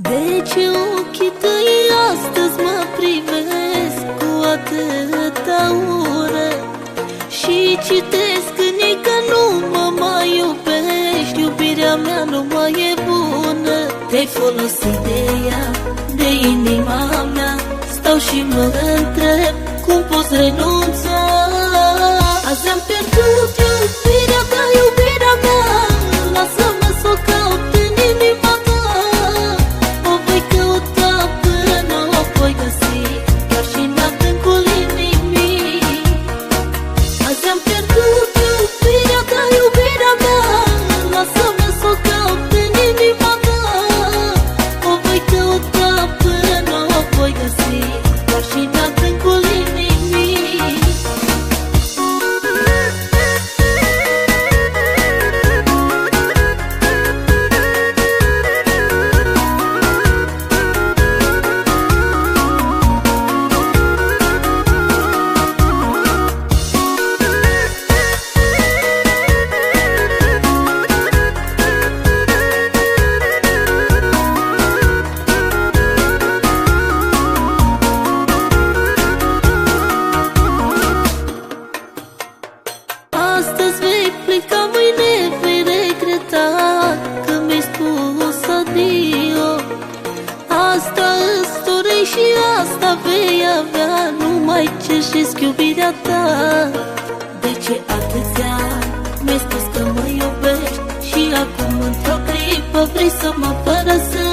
De ce ochii tăi astăzi mă privesc cu atâta ură și citesc în ei că nu mă mai iubești, iubirea mea nu mai e bună. Te-ai folosit de ea, de inima mea, stau și mă întreb cum poți renunța. Azi am pierdut iubirea ta, iubirea mea, lasă-mă să o caut în inima ta. O voi căuta până o voi găsi, chiar și în adâncul inimii. Azi am pierdut iubirea ta, iubirea mea, lasă-mă să o caut în inima ta. O voi căuta până o voi găsi, chiar și în adâncul inimii. Astăzi vei pleca, mâine vei regreta că mi-ai spus adio. Asta îți dorești și asta vei avea, nu mai cerșesc iubirea ta. De ce atâția ani mi-ai spus că mă iubești și acum într-o clipă vrei să mă părăsești?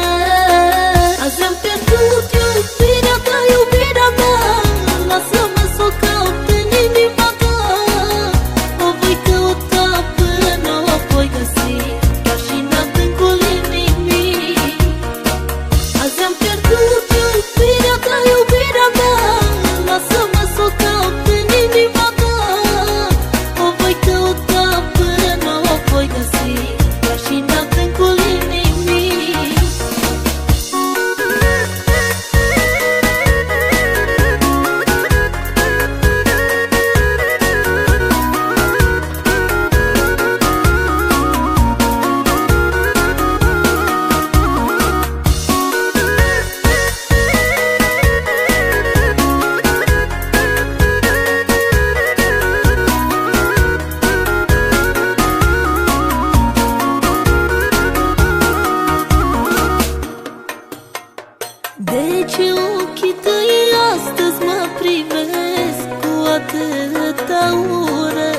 Azi am pierdut iubirea ta, iubirea mea, lasă-mă să o caut în inima ta. O voi căuta până o voi găsi, chiar și în adâncul inimii. Azi am pierdut iubirea ta, iubirea mea, lasă-mă să o caut în inima ta. O voi căuta până o voi găsi, chiar și în adâncul inimii. De ce ochii tăi astăzi mă privesc cu atâta ură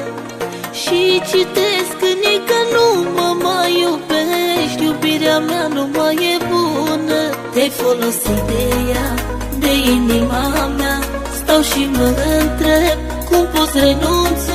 și citesc în ei că nu mă mai iubești, iubirea mea nu mai e bună. Te-ai folosit de ea, de inima mea, stau și mă întreb cum poți renunța.